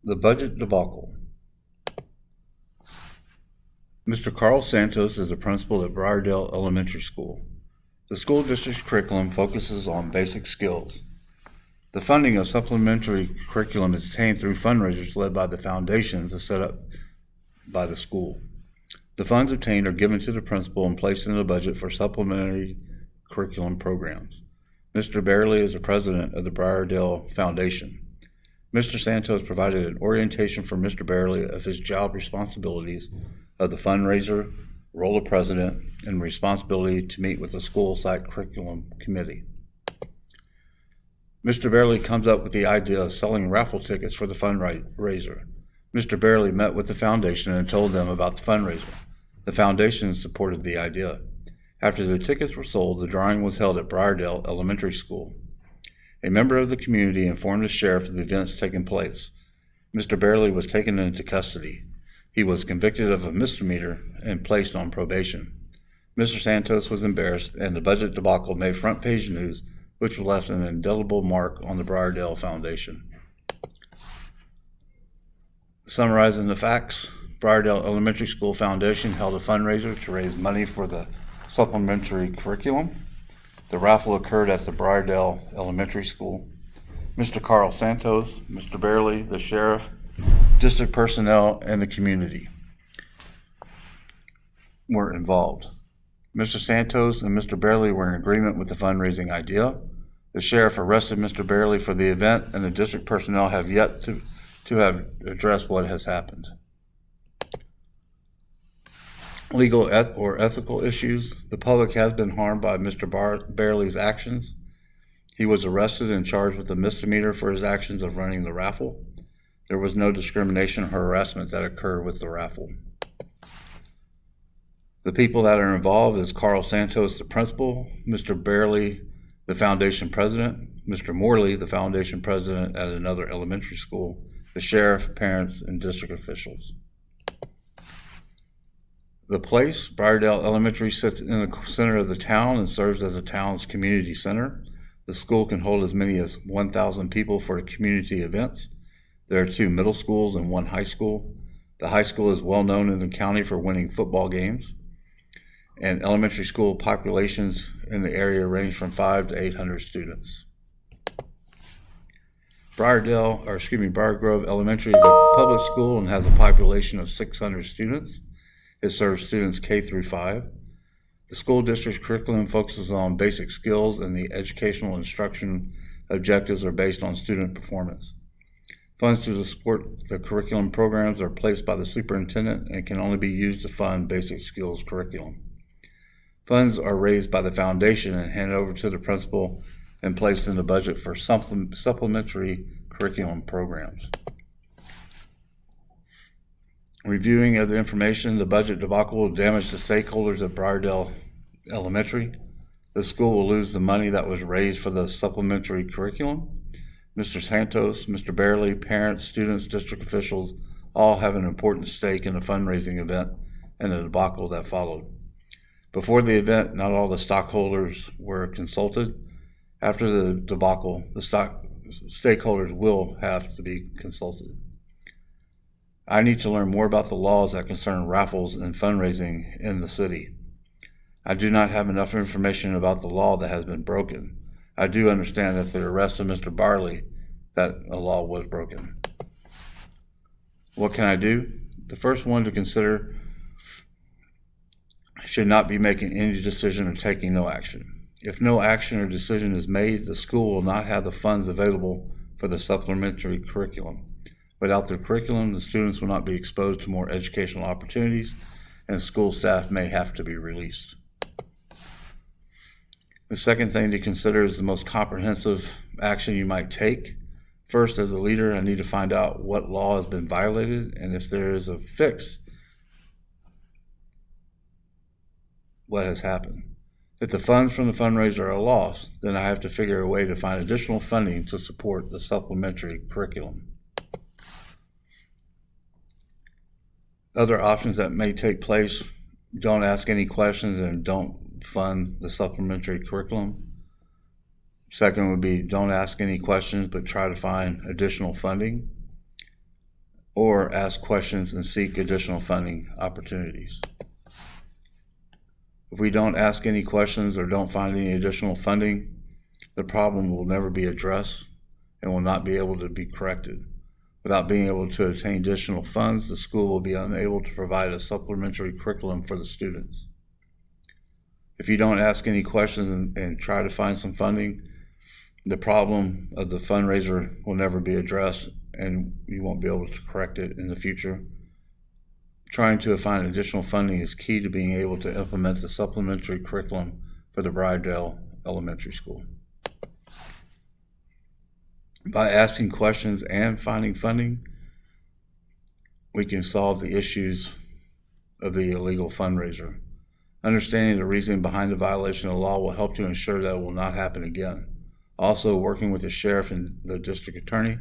The budget debacle. Mr. Carl Santos is a principal at Briardale Elementary School. The school district's curriculum focuses on basic skills. The funding of supplementary curriculum is attained through fundraisers led by the foundations set up by the school. The funds obtained are given to the principal and placed in the budget for supplementary curriculum programs. Mr. Barely is the president of the Briardale Foundation. Mr. Santos provided an orientation for Mr. Barely of his job responsibilities of the fundraiser, role of president, and responsibility to meet with the school site curriculum committee. Mr. Barely comes up with the idea of selling raffle tickets for the fundraiser. Mr. Barely met with the foundation and told them about the fundraiser. The foundation supported the idea. After the tickets were sold, the drawing was held at Briardale Elementary School. A member of the community informed the sheriff of the events taking place. Mr. Barely was taken into custody. He was convicted of a misdemeanor and placed on probation. Mr. Santos was embarrassed, and the budget debacle made front-page news, which left an indelible mark on the Briardale Foundation. Summarizing the facts, Briardale Elementary School Foundation held a fundraiser to raise money for the supplementary curriculum. The raffle occurred at the Briardale Elementary School. Mr. Carl Santos, Mr. Barely, the sheriff, district personnel, and the community were involved. Mr. Santos and Mr. Barely were in agreement with the fundraising idea. The sheriff arrested Mr. Barely for the event, and the district personnel have yet to have addressed what has happened. Legal or ethical issues. The public has been harmed by Mr. Barely's actions. He was arrested and charged with a misdemeanor for his actions of running the raffle. There was no discrimination or harassment that occurred with the raffle. The people that are involved is Carl Santos, the principal, Mr. Barely, the foundation president, Mr. Morley, the foundation president at another elementary school, the sheriff, parents, and district officials. The place, Briardale Elementary, sits in the center of the town and serves as the town's community center. The school can hold as many as 1,000 people for community events. There are 2 middle schools and 1 high school. The high school is well known in the county for winning football games. And elementary school populations in the area range from 5 to 800 students. Briar Grove Elementary is a public school and has a population of 600 students. It serves students K through 5. The school district's curriculum focuses on basic skills, and the educational instruction objectives are based on student performance. Funds to support the curriculum programs are placed by the superintendent and can only be used to fund basic skills curriculum. Funds are raised by the foundation and handed over to the principal and placed in the budget for supplementary curriculum programs. Reviewing of the information, the budget debacle will damage the stakeholders at Briardale Elementary. The school will lose the money that was raised for the supplementary curriculum. Mr. Santos, Mr. Barely, parents, students, district officials all have an important stake in the fundraising event and the debacle that followed. Before the event, not all the stockholders were consulted. After the debacle, the stakeholders will have to be consulted. I need to learn more about the laws that concern raffles and fundraising in the city. I do not have enough information about the law that has been broken. I do understand that the arrest of Mr. Barley, that a law was broken. What can I do? The first one to consider should not be making any decision or taking no action. If no action or decision is made, the school will not have the funds available for the supplementary curriculum. Without the curriculum, the students will not be exposed to more educational opportunities, and school staff may have to be released. The second thing to consider is the most comprehensive action you might take. First, as a leader, I need to find out what law has been violated, and if there is a fix, what has happened. If the funds from the fundraiser are lost, then I have to figure a way to find additional funding to support the supplementary curriculum. Other options that may take place: don't ask any questions and don't fund the supplementary curriculum. Second would be don't ask any questions but try to find additional funding. or ask questions and seek additional funding opportunities. If we don't ask any questions or don't find any additional funding, the problem will never be addressed and will not be able to be corrected. Without being able to obtain additional funds, the school will be unable to provide a supplementary curriculum for the students. If you don't ask any questions and try to find some funding, the problem of the fundraiser will never be addressed and you won't be able to correct it in the future. Trying to find additional funding is key to being able to implement the supplementary curriculum for the Brydale Elementary School. By asking questions and finding funding, we can solve the issues of the illegal fundraiser. Understanding the reasoning behind the violation of the law will help to ensure that it will not happen again. Also, working with the sheriff and the district attorney,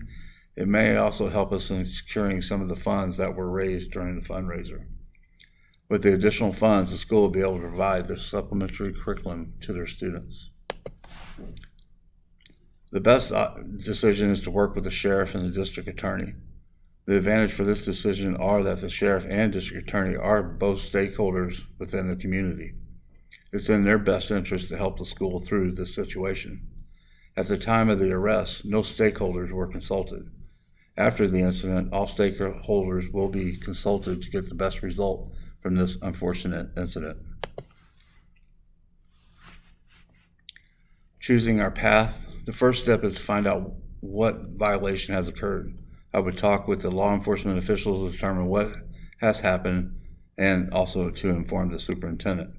it may also help us in securing some of the funds that were raised during the fundraiser. With the additional funds, the school will be able to provide the supplementary curriculum to their students. The best decision is to work with the sheriff and the district attorney. The advantage for this decision are that the sheriff and district attorney are both stakeholders within the community. It's in their best interest to help the school through this situation. At the time of the arrest, no stakeholders were consulted. After the incident, all stakeholders will be consulted to get the best result from this unfortunate incident. Choosing our path. The first step is to find out what violation has occurred. I would talk with the law enforcement officials to determine what has happened and also to inform the superintendent.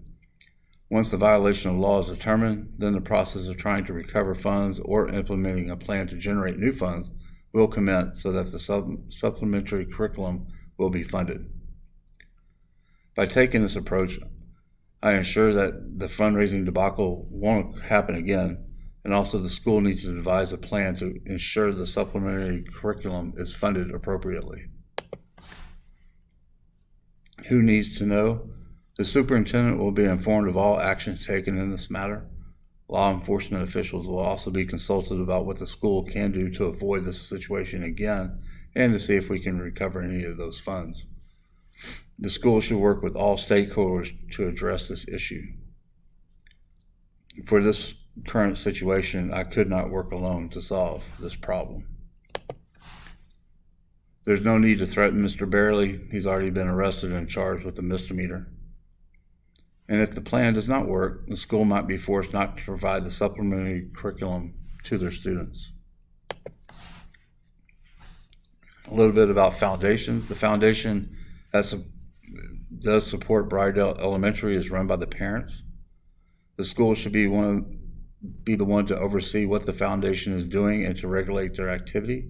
Once the violation of law is determined, then the process of trying to recover funds or implementing a plan to generate new funds will commence so that the supplementary curriculum will be funded. By taking this approach, I ensure that the fundraising debacle won't happen again, and also the school needs to devise a plan to ensure the supplementary curriculum is funded appropriately. Who needs to know? The superintendent will be informed of all actions taken in this matter. Law enforcement officials will also be consulted about what the school can do to avoid this situation again and to see if we can recover any of those funds. The school should work with all stakeholders to address this issue. For this current situation, I could not work alone to solve this problem. There's no need to threaten Mr. Barely. He's already been arrested and charged with a misdemeanor. And if the plan does not work, the school might be forced not to provide the supplementary curriculum to their students. A little bit about foundations. The foundation that does support Brydale Elementary is run by the parents. The school should be the one to oversee what the foundation is doing and to regulate their activity.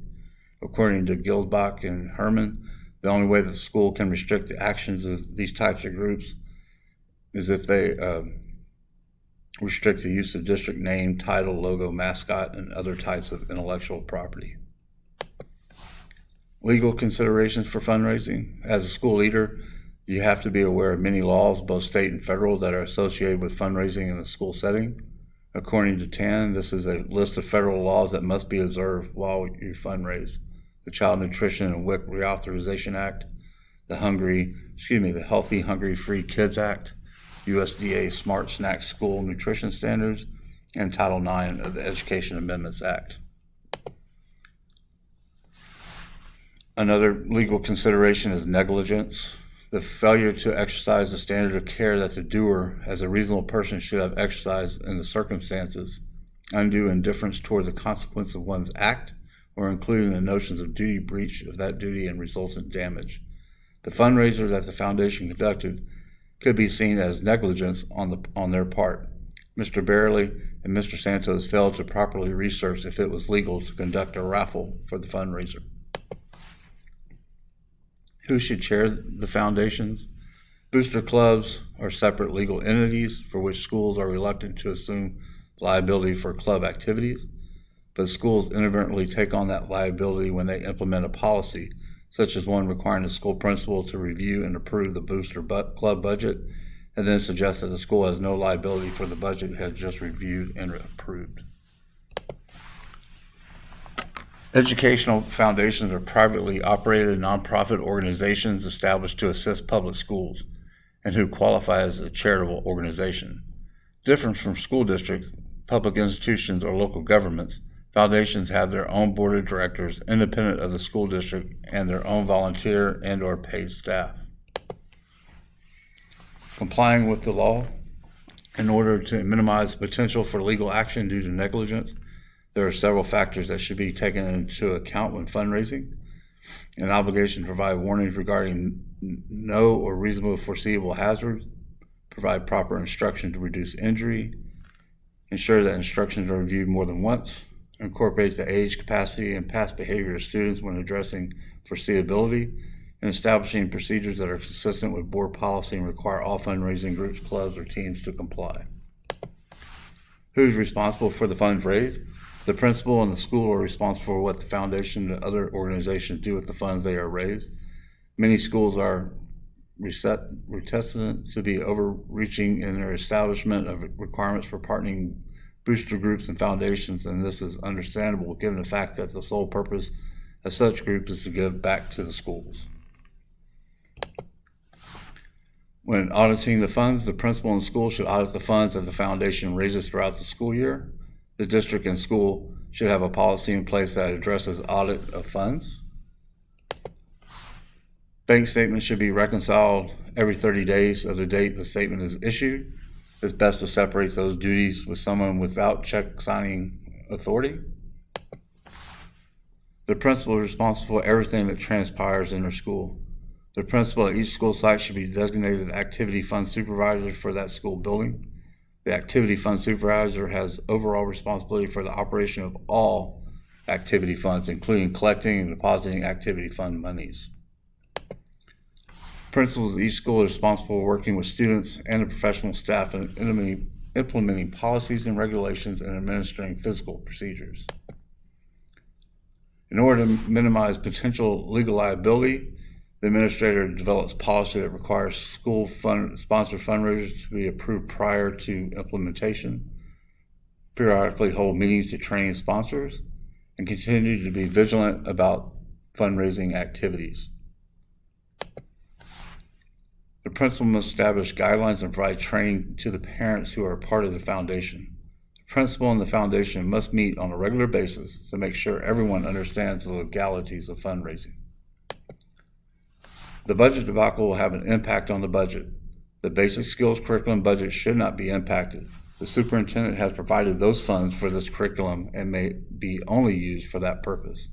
According to Gilbach and Herman, the only way that the school can restrict the actions of these types of groups is if they restrict the use of district name, title, logo, mascot, and other types of intellectual property. Legal considerations for fundraising. As a school leader, you have to be aware of many laws, both state and federal, that are associated with fundraising in the school setting. According to TAN, this is a list of federal laws that must be observed while you fundraise. The Child Nutrition and WIC Reauthorization Act, the Healthy Hungry Free Kids Act, USDA Smart Snack School Nutrition Standards, and Title IX of the Education Amendments Act. Another legal consideration is negligence. The failure to exercise the standard of care that the doer, as a reasonable person, should have exercised in the circumstances, undue indifference toward the consequence of one's act, or including the notions of duty breach of that duty and resultant damage. The fundraiser that the foundation conducted could be seen as negligence on their part. Mr. Barely and Mr. Santos failed to properly research if it was legal to conduct a raffle for the fundraiser. Who should chair the foundations? Booster clubs are separate legal entities for which schools are reluctant to assume liability for club activities, but schools inadvertently take on that liability when they implement a policy, such as one requiring the school principal to review and approve the booster club budget, and then suggest that the school has no liability for the budget it has just reviewed and approved. Educational foundations are privately operated nonprofit organizations established to assist public schools and who qualify as a charitable organization. Different from school districts, public institutions, or local governments, foundations have their own board of directors independent of the school district and their own volunteer and/or paid staff. Complying with the law in order to minimize the potential for legal action due to negligence, there are several factors that should be taken into account when fundraising. An obligation to provide warnings regarding no or reasonable foreseeable hazards, provide proper instruction to reduce injury, ensure that instructions are reviewed more than once, incorporate the age, capacity, and past behavior of students when addressing foreseeability, and establishing procedures that are consistent with board policy and require all fundraising groups, clubs, or teams to comply. Who's responsible for the funds raised? The principal and the school are responsible for what the foundation and other organizations do with the funds they are raised. Many schools are reticent to be overreaching in their establishment of requirements for partnering booster groups and foundations, and this is understandable given the fact that the sole purpose of such groups is to give back to the schools. When auditing the funds, the principal and school should audit the funds that the foundation raises throughout the school year. The district and school should have a policy in place that addresses audit of funds. Bank statements should be reconciled every 30 days of the date the statement is issued. It's best to separate those duties with someone without check signing authority. The principal is responsible for everything that transpires in their school. The principal at each school site should be designated activity fund supervisor for that school building. The activity fund supervisor has overall responsibility for the operation of all activity funds, including collecting and depositing activity fund monies. Principals at each school are responsible for working with students and the professional staff in implementing policies and regulations and administering physical procedures. In order to minimize potential legal liability, the administrator develops policy that requires school sponsored fundraisers to be approved prior to implementation, periodically hold meetings to train sponsors, and continue to be vigilant about fundraising activities. The principal must establish guidelines and provide training to the parents who are part of the foundation. The principal and the foundation must meet on a regular basis to make sure everyone understands the legalities of fundraising. The budget debacle will have an impact on the budget. The basic skills curriculum budget should not be impacted. The superintendent has provided those funds for this curriculum and may be only used for that purpose.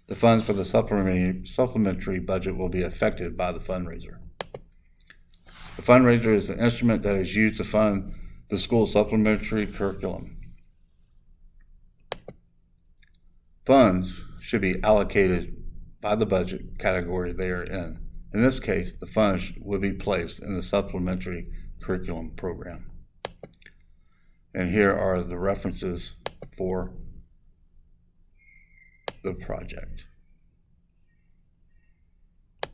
The funds for the supplementary budget will be affected by the fundraiser. The fundraiser is the instrument that is used to fund the school supplementary curriculum. Funds should be allocated by the budget category they are in. In this case, the funds would be placed in the supplementary curriculum program. And here are the references for the project.